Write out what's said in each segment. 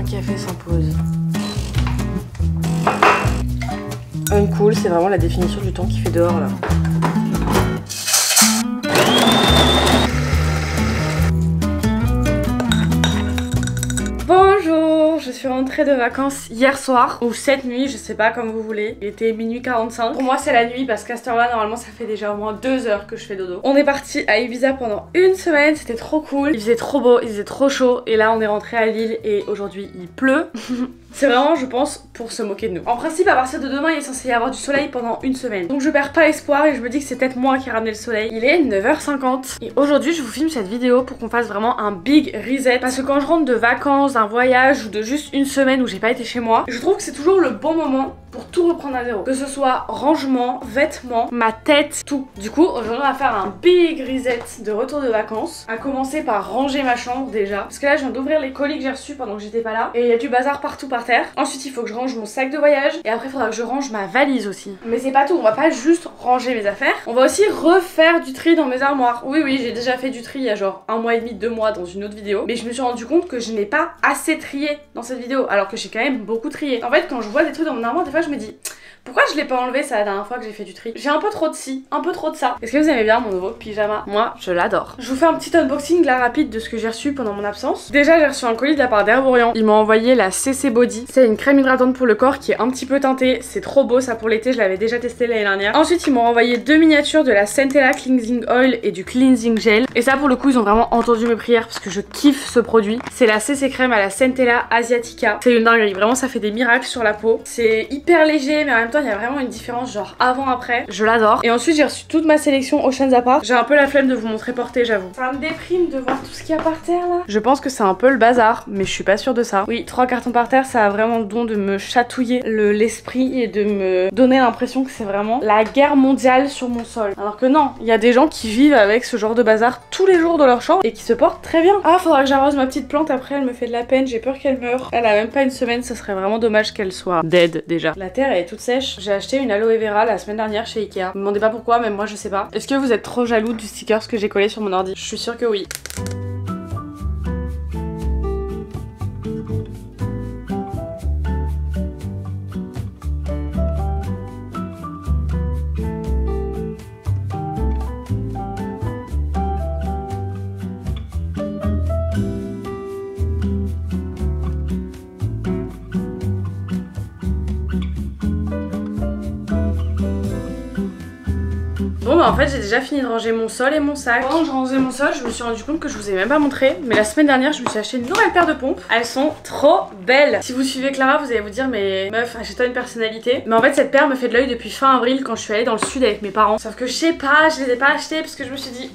café sans pause. Uncool, c'est vraiment la définition du temps qu'il fait dehors là. Bonjour, je suis rentrée de vacances hier soir, ou cette nuit, je sais pas comme vous voulez. Il était minuit 45. Pour moi c'est la nuit parce qu'à cette heure là normalement ça fait déjà au moins 2 heures que je fais dodo. On est parti à Ibiza pendant une semaine, c'était trop cool. Il faisait trop beau, il faisait trop chaud et là on est rentré à Lille et aujourd'hui il pleut. C'est vraiment, je pense, pour se moquer de nous. En principe, à partir de demain, il est censé y avoir du soleil pendant une semaine. Donc je perds pas espoir et je me dis que c'est peut-être moi qui ai ramené le soleil. Il est 9h50. Et aujourd'hui, je vous filme cette vidéo pour qu'on fasse vraiment un big reset. Parce que quand je rentre de vacances, d'un voyage ou de juste une semaine où j'ai pas été chez moi, je trouve que c'est toujours le bon moment pour tout reprendre à zéro. Que ce soit rangement, vêtements, ma tête, tout. Du coup, aujourd'hui, on va faire un big reset de retour de vacances. À commencer par ranger ma chambre déjà. Parce que là, je viens d'ouvrir les colis que j'ai reçus pendant que j'étais pas là. Et il y a du bazar partout par terre. Ensuite, il faut que je range mon sac de voyage. Et après, il faudra que je range ma valise aussi. Mais c'est pas tout. On va pas juste ranger mes affaires. On va aussi refaire du tri dans mes armoires. Oui, j'ai déjà fait du tri il y a genre 1 mois et demi, 2 mois dans une autre vidéo. Mais je me suis rendu compte que je n'ai pas assez trié dans cette vidéo. Alors que j'ai quand même beaucoup trié. En fait, quand je vois des trucs dans mon armoire, des fois, je me dis... Pourquoi je l'ai pas enlevé ça la dernière fois que j'ai fait du tri? J'ai un peu trop de ci, un peu trop de ça. Est-ce que vous aimez bien mon nouveau pyjama? Moi, je l'adore. Je vous fais un petit unboxing là rapide de ce que j'ai reçu pendant mon absence. Déjà, j'ai reçu un colis de la part d'Herborian. Ils m'ont envoyé la CC Body. C'est une crème hydratante pour le corps qui est un petit peu teintée. C'est trop beau ça pour l'été, je l'avais déjà testé l'année dernière. Ensuite, ils m'ont envoyé 2 miniatures de la Centella Cleansing Oil et du Cleansing Gel. Et ça, pour le coup, ils ont vraiment entendu mes prières parce que je kiffe ce produit. C'est la CC crème à la Centella Asiatica. C'est une dinguerie, vraiment ça fait des miracles sur la peau. C'est hyper léger, mais en même temps, il y a vraiment une différence genre avant-après. Je l'adore. Et ensuite, j'ai reçu toute ma sélection Oceans Apart. J'ai un peu la flemme de vous montrer portée, j'avoue. Ça me déprime de voir tout ce qu'il y a par terre là. Je pense que c'est un peu le bazar, mais je suis pas sûre de ça. Oui, 3 cartons par terre, ça a vraiment le don de me chatouiller l'esprit et de me donner l'impression que c'est vraiment la guerre mondiale sur mon sol. Alors que non, il y a des gens qui vivent avec ce genre de bazar tous les jours dans leur chambre et qui se portent très bien. Ah, faudra que j'arrose ma petite plante après, elle me fait de la peine, j'ai peur qu'elle meure. Elle a même pas une semaine, ça serait vraiment dommage qu'elle soit dead déjà. La terre elle est toute sèche. J'ai acheté une aloe vera la semaine dernière chez Ikea. Me demandez pas pourquoi, même moi je sais pas. Est-ce que vous êtes trop jaloux du sticker que j'ai collé sur mon ordi? Je suis sûre que oui. Bon bah en fait j'ai déjà fini de ranger mon sol et mon sac. Pendant que je rangeais mon sol, je me suis rendu compte que je vous ai même pas montré. Mais la semaine dernière je me suis acheté une nouvelle paire de pompes. Elles sont trop belles. Si vous suivez Clara vous allez vous dire mais meuf achète-toi une personnalité. Mais en fait cette paire me fait de l'œil depuis fin avril quand je suis allée dans le sud avec mes parents. Sauf que je sais pas, je les ai pas achetées parce que je me suis dit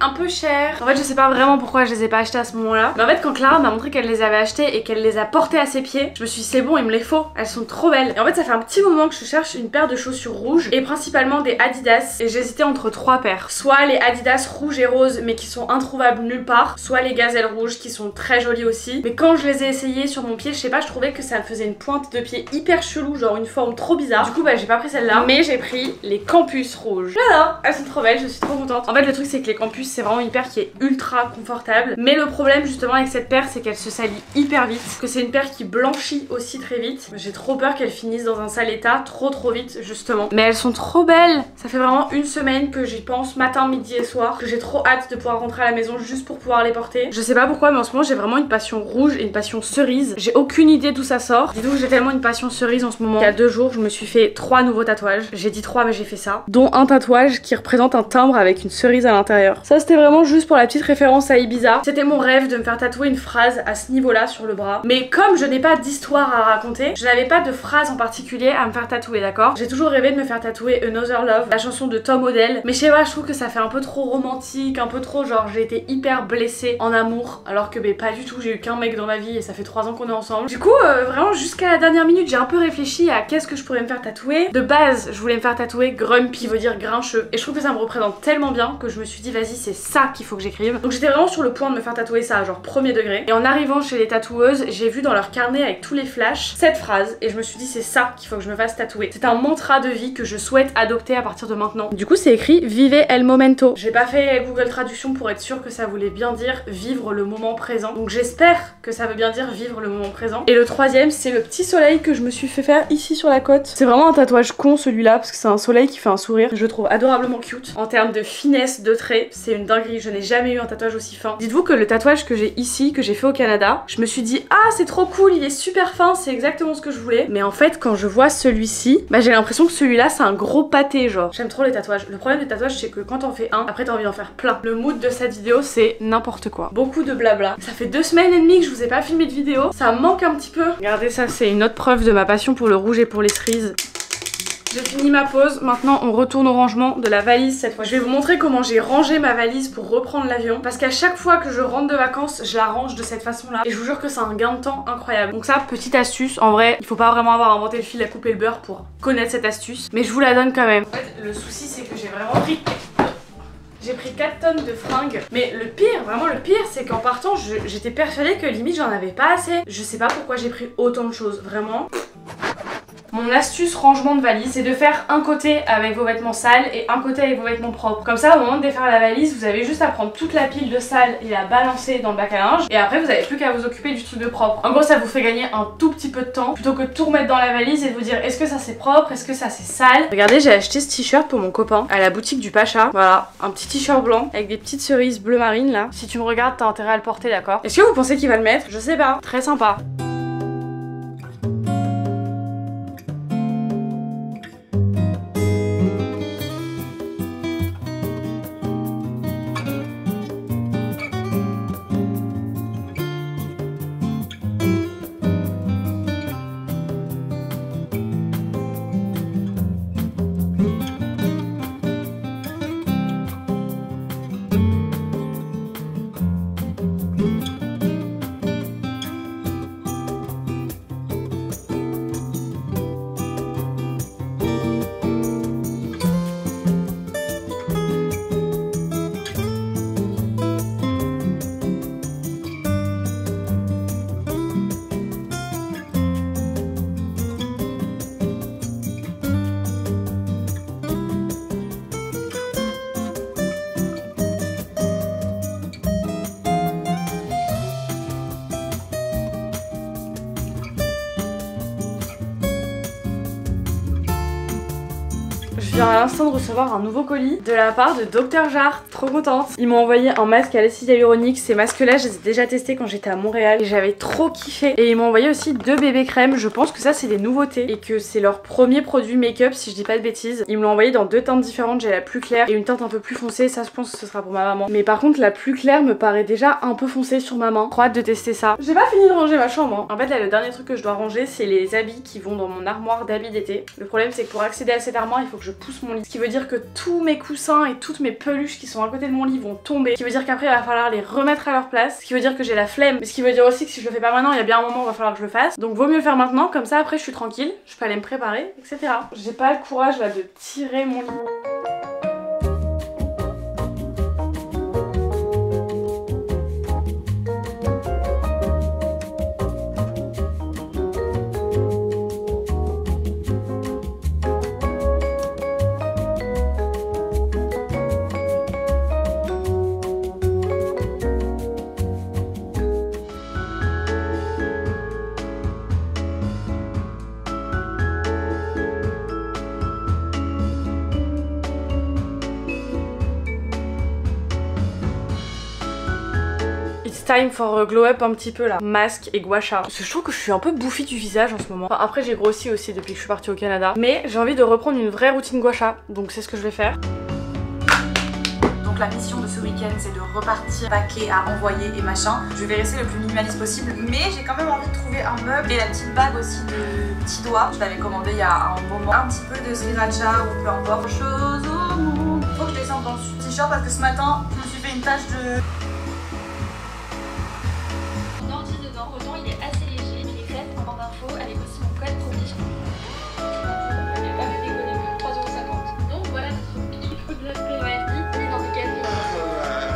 un peu cher. En fait je sais pas vraiment pourquoi je les ai pas achetées à ce moment là. Mais en fait quand Clara m'a montré qu'elle les avait achetées et qu'elle les a portées à ses pieds, je me suis dit c'est bon il me les faut. Elles sont trop belles. Et en fait ça fait un petit moment que je cherche une paire de chaussures rouges et principalement des Adidas. Et j'hésitais entre 3 paires. Soit les Adidas rouges et roses mais qui sont introuvables nulle part, soit les gazelles rouges qui sont très jolies aussi. Mais quand je les ai essayées sur mon pied, je sais pas, je trouvais que ça me faisait une pointe de pied hyper chelou, genre une forme trop bizarre. Du coup bah j'ai pas pris celle-là, mais j'ai pris les Campus rouges. Voilà, elles sont trop belles, je suis trop contente. En fait le truc c'est que les Campus c'est vraiment une paire qui est ultra confortable. Mais le problème justement avec cette paire c'est qu'elle se salit hyper vite, que c'est une paire qui blanchit aussi très vite. J'ai trop peur qu'elle finisse dans un sale état trop vite justement. Mais elles sont trop belles. Ça fait vraiment une semaine que j'y pense matin, midi et soir, que j'ai trop hâte de pouvoir rentrer à la maison juste pour pouvoir les porter. Je sais pas pourquoi mais en ce moment j'ai vraiment une passion rouge et une passion cerise. J'ai aucune idée d'où ça sort. Dites-vous que j'ai tellement une passion cerise en ce moment. Il y a 2 jours je me suis fait 3 nouveaux tatouages. J'ai dit 3 mais j'ai fait ça. Dont un tatouage qui représente un timbre avec une cerise à l'intérieur. Ça c'était vraiment juste pour la petite référence à Ibiza. C'était mon rêve de me faire tatouer une phrase à ce niveau là sur le bras. Mais comme je n'ai pas d'histoire à raconter, je n'avais pas de phrase en particulier à me faire tatouer, d'accord? J'ai toujours rêvé de me faire tatouer Another Love, la chanson de Tom Odell. Mais je sais pas, je trouve que ça fait un peu trop romantique, un peu trop genre j'ai été hyper blessée en amour. Alors que pas du tout, j'ai eu qu'un mec dans ma vie et ça fait 3 ans qu'on est ensemble. Du coup vraiment jusqu'à la dernière minute j'ai un peu réfléchi à qu'est-ce que je pourrais me faire tatouer. De base je voulais me faire tatouer Grumpy, qui veut dire grincheux. Et je trouve que ça me représente tellement bien que je me suis dit vas-y c'est ça qu'il faut que j'écrive. Donc j'étais vraiment sur le point de me faire tatouer ça, genre premier degré. Et en arrivant chez les tatoueuses, j'ai vu dans leur carnet avec tous les flashs cette phrase et je me suis dit c'est ça qu'il faut que je me fasse tatouer. C'est un mantra de vie que je souhaite adopter à partir de maintenant. Du coup c'est écrit vivez el momento. J'ai pas fait Google Traduction pour être sûre que ça voulait bien dire vivre le moment présent. Donc j'espère que ça veut bien dire vivre le moment présent. Et le troisième c'est le petit soleil que je me suis fait faire ici sur la côte. C'est vraiment un tatouage con celui-là parce que c'est un soleil qui fait un sourire. Je le trouve adorablement cute. En termes de finesse de traits, c'est une dinguerie. Je n'ai jamais eu un tatouage aussi fin. Dites-vous que le tatouage que j'ai ici, que j'ai fait au Canada, je me suis dit ah c'est trop cool, il est super fin, c'est exactement ce que je voulais. Mais en fait quand je vois celui-ci, bah j'ai l'impression que celui-là c'est un gros pâté genre. J'aime trop les tatouages. Le problème des tatouages c'est que quand t'en fais un, après t'as envie d'en faire plein. Le mood de cette vidéo c'est n'importe quoi. Beaucoup de blabla. Ça fait 2 semaines et demie que je vous ai pas filmé de vidéo. Ça me manque un petit peu. Regardez ça, c'est une autre preuve de ma passion pour le rouge et pour les cerises. J'ai fini ma pause, maintenant on retourne au rangement de la valise cette fois. Je vais vous montrer comment j'ai rangé ma valise pour reprendre l'avion. Parce qu'à chaque fois que je rentre de vacances, je la range de cette façon-là. Et je vous jure que c'est un gain de temps incroyable. Donc ça, petite astuce, en vrai, il faut pas vraiment avoir inventé le fil à couper le beurre pour connaître cette astuce. Mais je vous la donne quand même. En fait, le souci c'est que j'ai vraiment pris... J'ai pris 4 tonnes de fringues. Mais le pire, vraiment le pire, c'est qu'en partant, j'étais persuadée que limite j'en avais pas assez. Je sais pas pourquoi j'ai pris autant de choses, vraiment. Mon astuce rangement de valise, c'est de faire un côté avec vos vêtements sales et un côté avec vos vêtements propres. Comme ça, au moment de défaire la valise, vous avez juste à prendre toute la pile de sales et la balancer dans le bac à linge. Et après, vous avez plus qu'à vous occuper du truc de propre. En gros, ça vous fait gagner un tout petit peu de temps plutôt que de tout remettre dans la valise et de vous dire est-ce que ça c'est propre, est-ce que ça c'est sale. Regardez, j'ai acheté ce t-shirt pour mon copain à la boutique du Pacha. Voilà, un petit t-shirt blanc avec des petites cerises bleu marine là. Si tu me regardes, t'as intérêt à le porter, d'accord? Est-ce que vous pensez qu'il va le mettre? Je sais pas. Très sympa. Je viens à l'instant de recevoir un nouveau colis de la part de Dr Jart, trop contente. Ils m'ont envoyé un masque à l'acide hyaluronique. Ces masques là je les ai déjà testés quand j'étais à Montréal et j'avais trop kiffé. Et ils m'ont envoyé aussi 2 bébés crèmes. Je pense que ça c'est des nouveautés et que c'est leur premier produit make-up si je dis pas de bêtises. Ils me l'ont envoyé dans 2 teintes différentes, j'ai la plus claire et une teinte un peu plus foncée. Ça je pense que ce sera pour ma maman. Mais par contre la plus claire me paraît déjà un peu foncée sur ma main. Trop hâte de tester ça. J'ai pas fini de ranger ma chambre hein. En fait là le dernier truc que je dois ranger c'est les habits qui vont dans mon armoire d'habits d'été. Le problème c'est que pour accéder à cette armoire il faut que je pousse mon lit. Ce qui veut dire que tous mes coussins et toutes mes peluches qui sont à côté de mon lit vont tomber. Ce qui veut dire qu'après il va falloir les remettre à leur place. Ce qui veut dire que j'ai la flemme. Mais ce qui veut dire aussi que si je le fais pas maintenant, il y a bien un moment où il va falloir que je le fasse. Donc vaut mieux le faire maintenant, comme ça après je suis tranquille, je peux aller me préparer, etc. J'ai pas le courage là de tirer mon lit. Time for a glow up un petit peu là. Masque et gua sha. Parce que je trouve que je suis un peu bouffie du visage en ce moment. Enfin, après j'ai grossi aussi depuis que je suis partie au Canada. Mais j'ai envie de reprendre une vraie routine gua sha. Donc c'est ce que je vais faire. Donc la mission de ce week-end c'est de repartir paquet à envoyer et machin. Je vais rester le plus minimaliste possible. Mais j'ai quand même envie de trouver un meuble. Et la petite bague aussi de petits doigts. Je l'avais commandé il y a un moment. Un petit peu de sriracha ou peu importe. Chose au monde. Faut que je descende dans ce t-shirt parce que ce matin je me suis fait une tache de... Autant il est assez léger, mais les crêpes, en barre d'infos, avec aussi mon code promotion. Je n'ai pas déconné, 3,50 €. Donc voilà notre petit produit de la pré-maladie, on est dans des galeries.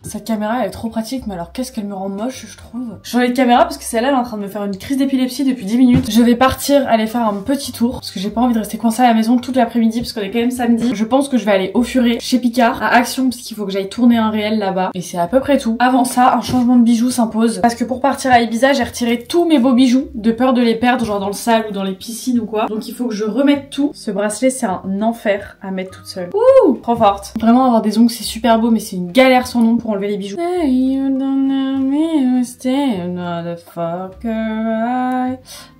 Cette caméra elle est trop pratique, mais alors qu'est-ce qu'elle me rend moche, je trouve. Je change de caméra parce que celle-là elle est en train de me faire une crise d'épilepsie depuis 10 minutes. Je vais partir aller faire un petit tour parce que j'ai pas envie de rester coincée à la maison toute l'après-midi parce qu'on est quand même samedi. Je pense que je vais aller au Furet chez Picard à Action parce qu'il faut que j'aille tourner un réel là-bas. Et c'est à peu près tout. Avant ça, un changement de bijoux s'impose parce que pour partir à Ibiza, j'ai retiré tous mes beaux bijoux de peur de les perdre, genre dans le sable ou dans les piscines ou quoi. Donc il faut que je remette tout. Ce bracelet c'est un enfer à mettre toute seule. Ouh, trop forte. Vraiment avoir des ongles c'est super beau, mais c'est une galère sans nom pour enlever les bijoux.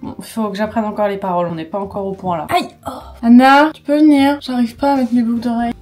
Bon, il faut que j'apprenne encore les paroles, on n'est pas encore au point là. Aïe, oh. Anna, tu peux venir? J'arrive pas à mettre mes boucles d'oreilles.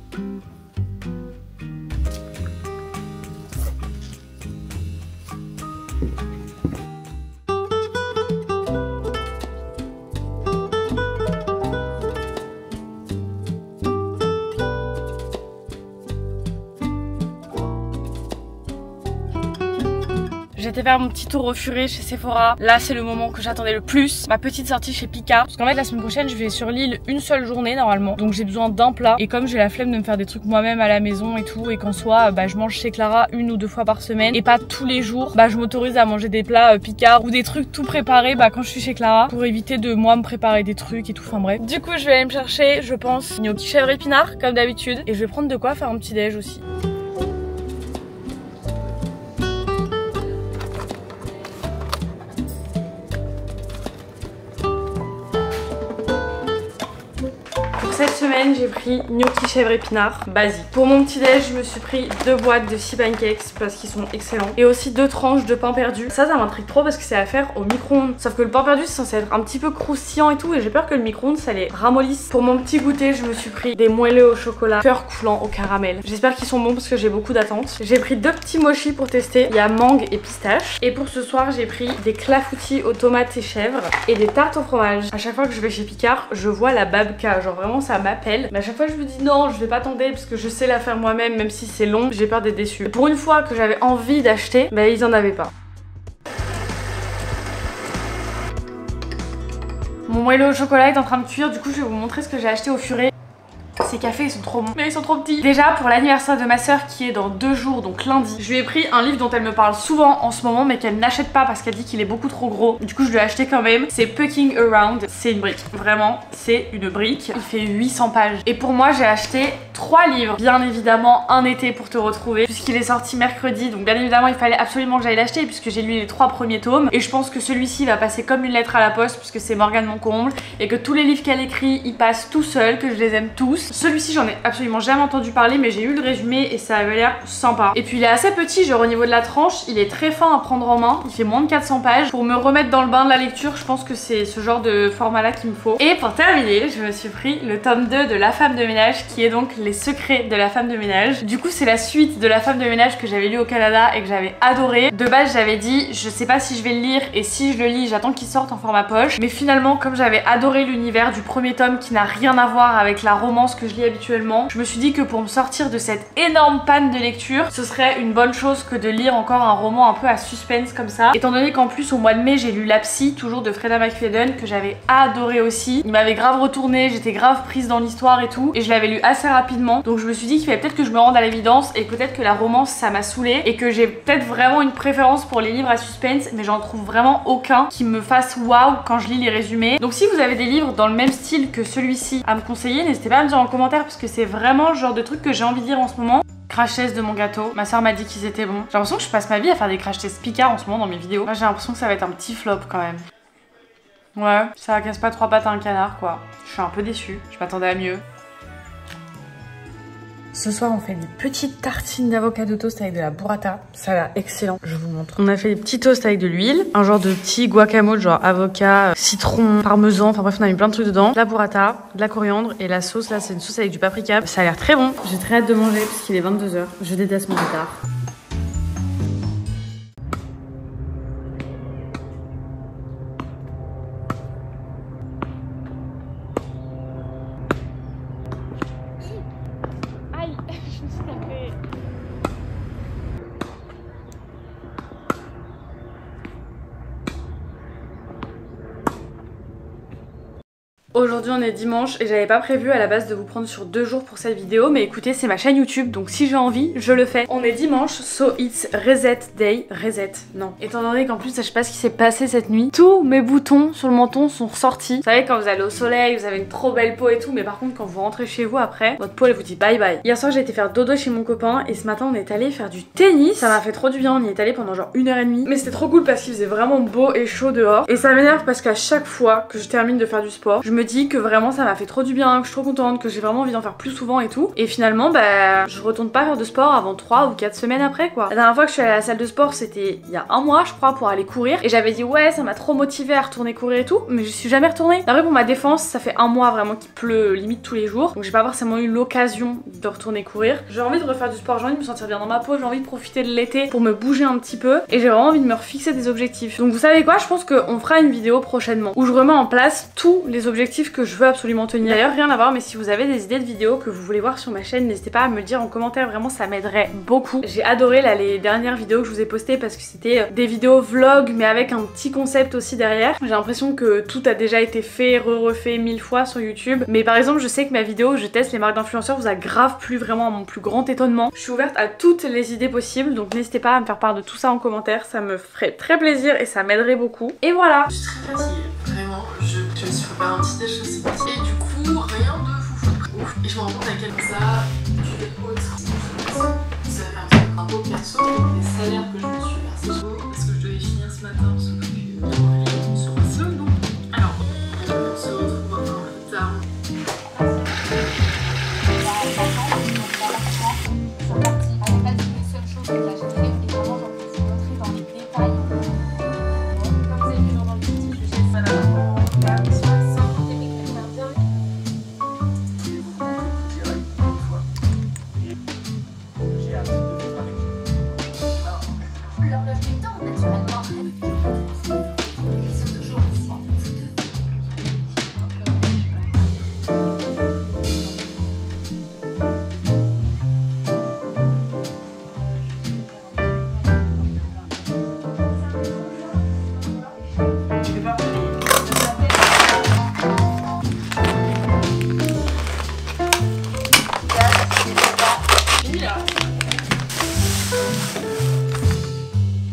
J'étais faire mon petit tour au Furet chez Sephora. Là, c'est le moment que j'attendais le plus. Ma petite sortie chez Picard. Parce qu'en fait, la semaine prochaine, je vais sur l'île une seule journée normalement. Donc j'ai besoin d'un plat. Et comme j'ai la flemme de me faire des trucs moi-même à la maison et tout, et qu'en soit, je mange chez Clara 1 ou 2 fois par semaine et pas tous les jours, je m'autorise à manger des plats Picard ou des trucs tout préparés quand je suis chez Clara pour éviter de moi me préparer des trucs et tout. Enfin bref. Du coup, je vais aller me chercher, je pense, gnocchi chèvre épinard comme d'habitude. Et je vais prendre de quoi faire un petit déj aussi. Cette semaine, j'ai pris gnocchi chèvre épinard, basique. Pour mon petit déj, je me suis pris 2 boîtes de 6 pancakes parce qu'ils sont excellents. Et aussi 2 tranches de pain perdu. Ça m'intrigue trop parce que c'est à faire au micro-ondes. Sauf que le pain perdu, c'est censé être un petit peu croustillant et tout. Et j'ai peur que le micro-ondes, ça les ramollisse. Pour mon petit goûter, je me suis pris des moelleux au chocolat, cœur coulant au caramel. J'espère qu'ils sont bons parce que j'ai beaucoup d'attentes. J'ai pris 2 petits mochis pour tester. Il y a mangue et pistache. Et pour ce soir, j'ai pris des clafoutis aux tomates et chèvres et des tartes au fromage. À chaque fois que je vais chez Picard, je vois la babka. Genre vraiment, ça m'appelle. Mais à chaque fois, je me dis non, je vais pas tenter parce que je sais la faire moi-même, même si c'est long, j'ai peur d'être déçue. Pour une fois que j'avais envie d'acheter, ils en avaient pas. Mon moelleux au chocolat est en train de cuire, du coup je vais vous montrer ce que j'ai acheté au Furet. Ces cafés ils sont trop bons, mais ils sont trop petits. Déjà pour l'anniversaire de ma soeur qui est dans 2 jours, donc lundi, je lui ai pris un livre dont elle me parle souvent en ce moment mais qu'elle n'achète pas parce qu'elle dit qu'il est beaucoup trop gros. Du coup je lui ai acheté quand même. C'est Pucking Around. C'est une brique, vraiment c'est une brique. Il fait 800 pages. Et pour moi j'ai acheté 3 livres. Bien évidemment Un été pour te retrouver puisqu'il est sorti mercredi, donc bien évidemment il fallait absolument que j'aille l'acheter puisque j'ai lu les 3 premiers tomes. Et je pense que celui-ci va passer comme une lettre à la poste puisque c'est Morgane Moncomble et que tous les livres qu'elle écrit ils passent tout seuls, que je les aime tous. Celui-ci j'en ai absolument jamais entendu parler mais j'ai eu le résumé et ça avait l'air sympa. Et puis il est assez petit, genre au niveau de la tranche, il est très fin à prendre en main, il fait moins de 400 pages. Pour me remettre dans le bain de la lecture, je pense que c'est ce genre de format là qu'il me faut. Et pour terminer, je me suis pris le tome 2 de La Femme de Ménage qui est donc Les secrets de la femme de ménage. Du coup c'est la suite de La Femme de Ménage que j'avais lu au Canada et que j'avais adoré. De base j'avais dit je sais pas si je vais le lire et si je le lis j'attends qu'il sorte en format poche. Mais finalement comme j'avais adoré l'univers du premier tome qui n'a rien à voir avec la romance que je lis habituellement, je me suis dit que pour me sortir de cette énorme panne de lecture, ce serait une bonne chose que de lire encore un roman un peu à suspense comme ça. Étant donné qu'en plus au mois de mai j'ai lu La Psy, toujours de Freda McFadden, que j'avais adoré aussi. Il m'avait grave retourné, j'étais grave prise dans l'histoire et tout, et je l'avais lu assez rapidement. Donc je me suis dit qu'il fallait peut-être que je me rende à l'évidence et peut-être que la romance ça m'a saoulée et que j'ai peut-être vraiment une préférence pour les livres à suspense, mais j'en trouve vraiment aucun qui me fasse waouh quand je lis les résumés. Donc si vous avez des livres dans le même style que celui-ci à me conseiller, n'hésitez pas à me dire en commentaire parce que c'est vraiment le genre de truc que j'ai envie de lire en ce moment. Crash test de mon gâteau. Ma soeur m'a dit qu'ils étaient bons. J'ai l'impression que je passe ma vie à faire des crash tests Picard en ce moment dans mes vidéos. Là j'ai l'impression que ça va être un petit flop quand même. Ouais, ça casse pas 3 pattes à un canard quoi. Je suis un peu déçue. Je m'attendais à mieux. Ce soir, on fait des petites tartines d'avocat de toast avec de la burrata. Ça a l'air excellent, je vous montre. On a fait des petits toasts avec de l'huile, un genre de petit guacamole, genre avocat, citron, parmesan, enfin bref, on a mis plein de trucs dedans. De la burrata, de la coriandre et la sauce, là, c'est une sauce avec du paprika. Ça a l'air très bon. J'ai très hâte de manger parce qu'il est 22 h. Je déteste manger tard. Aujourd'hui on est dimanche et j'avais pas prévu à la base de vous prendre sur 2 jours pour cette vidéo, mais écoutez, c'est ma chaîne YouTube, donc si j'ai envie, je le fais. On est dimanche, so it's reset day. Reset, non. Étant donné qu'en plus, je sais pas ce qui s'est passé cette nuit, tous mes boutons sur le menton sont ressortis. Vous savez, quand vous allez au soleil, vous avez une trop belle peau et tout, mais par contre, quand vous rentrez chez vous après, votre peau elle vous dit bye bye. Hier soir, j'ai été faire dodo chez mon copain et ce matin, on est allé faire du tennis. Ça m'a fait trop du bien, on y est allé pendant genre 1h30. Mais c'était trop cool parce qu'il faisait vraiment beau et chaud dehors. Et ça m'énerve parce qu'à chaque fois que je termine de faire du sport, je me dis que vraiment ça m'a fait trop du bien, que je suis trop contente, que j'ai vraiment envie d'en faire plus souvent et tout. Et finalement, bah, je retourne pas faire de sport avant 3 ou 4 semaines après quoi. La dernière fois que je suis allée à la salle de sport, c'était il y a 1 mois, je crois, pour aller courir. Et j'avais dit ouais, ça m'a trop motivée à retourner courir et tout, mais je suis jamais retournée. Après, pour ma défense, ça fait 1 mois vraiment qu'il pleut limite tous les jours, donc j'ai pas forcément eu l'occasion de retourner courir. J'ai envie de refaire du sport, j'ai envie de me sentir bien dans ma peau, j'ai envie de profiter de l'été pour me bouger un petit peu, et j'ai vraiment envie de me refixer des objectifs. Donc vous savez quoi, je pense qu'on fera une vidéo prochainement où je remets en place tous les objectifs que je veux absolument tenir. D'ailleurs, rien à voir, mais si vous avez des idées de vidéos que vous voulez voir sur ma chaîne, n'hésitez pas à me le dire en commentaire, vraiment ça m'aiderait beaucoup. J'ai adoré là les dernières vidéos que je vous ai postées parce que c'était des vidéos vlog mais avec un petit concept aussi derrière. J'ai l'impression que tout a déjà été fait, refait 1000 fois sur YouTube. Mais par exemple, je sais que ma vidéo où je teste les marques d'influenceurs vous a grave plu, vraiment à mon plus grand étonnement. Je suis ouverte à toutes les idées possibles, donc n'hésitez pas à me faire part de tout ça en commentaire, ça me ferait très plaisir et ça m'aiderait beaucoup. Et voilà. Je suis très fatiguée, vraiment, je me suis préparé un petit déj, je sais pas. Et du coup, rien de foufou. Ouf. Et je me rends compte à quel point ça, je vais autre. Ça va faire un beau perso, les salaires que je me suis versés parce que je devais finir ce matin, sauf que sur un seul nom. Alors, on se retrouve encore plus tard.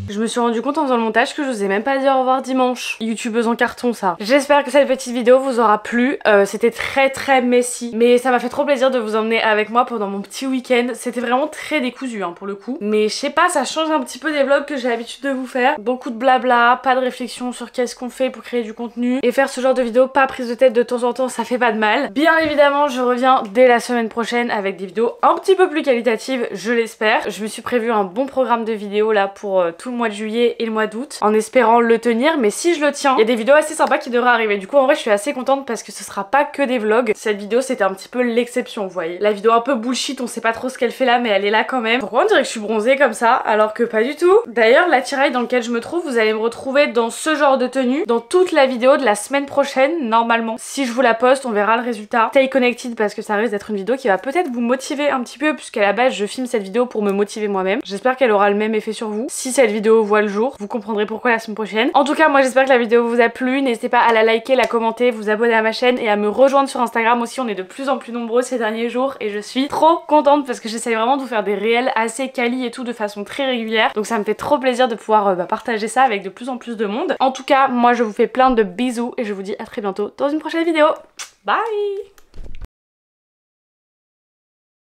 Je me suis rendu compte en faisant le montage que je vous ai même pas dit au revoir dimanche. YouTubeuse en carton ça. J'espère que cette petite vidéo vous aura plu. C'était très messy, mais ça m'a fait trop plaisir de vous emmener avec moi pendant mon petit week-end. C'était vraiment très décousu hein, pour le coup. Mais je sais pas, ça change un petit peu des vlogs que j'ai l'habitude de vous faire. Beaucoup de blabla, pas de réflexion sur qu'est-ce qu'on fait pour créer du contenu. Et faire ce genre de vidéo, pas prise de tête de temps en temps, ça fait pas de mal. Bien évidemment, je reviens dès la semaine prochaine avec des vidéos un petit peu plus qualitatives, je l'espère. Je me suis prévu un bon programme de vidéos là pour tout le mois de juillet et le mois d'août en espérant le tenir, mais si je le tiens, il y a des vidéos assez sympas qui devraient arriver. Du coup en vrai je suis assez contente parce que ce sera pas que des vlogs. Cette vidéo c'était un petit peu l'exception, vous voyez. La vidéo un peu bullshit, on sait pas trop ce qu'elle fait là mais elle est là quand même. Pourquoi on dirait que je suis bronzée comme ça alors que pas du tout. D'ailleurs l'attirail dans lequel je me trouve, vous allez me retrouver dans ce genre de tenue dans toute la vidéo de la semaine prochaine normalement. Si je vous la poste, on verra le résultat. Stay connected parce que ça risque d'être une vidéo qui va peut-être vous motiver un petit peu puisqu'à la base je filme cette vidéo pour me motiver moi-même. J'espère qu'elle aura le même effet sur vous. Si cette vidéo voit le jour, vous comprendrez pourquoi la semaine prochaine. En tout cas, moi j'espère que la vidéo vous a plu. N'hésitez pas à la liker, la commenter, vous abonner à ma chaîne et à me rejoindre sur Instagram aussi. On est de plus en plus nombreux ces derniers jours et je suis trop contente parce que j'essaie vraiment de vous faire des réels assez quali et tout de façon très régulière. Donc ça me fait trop plaisir de pouvoir partager ça avec de plus en plus de monde. En tout cas, moi je vous fais plein de bisous et je vous dis à très bientôt dans une prochaine vidéo. Bye!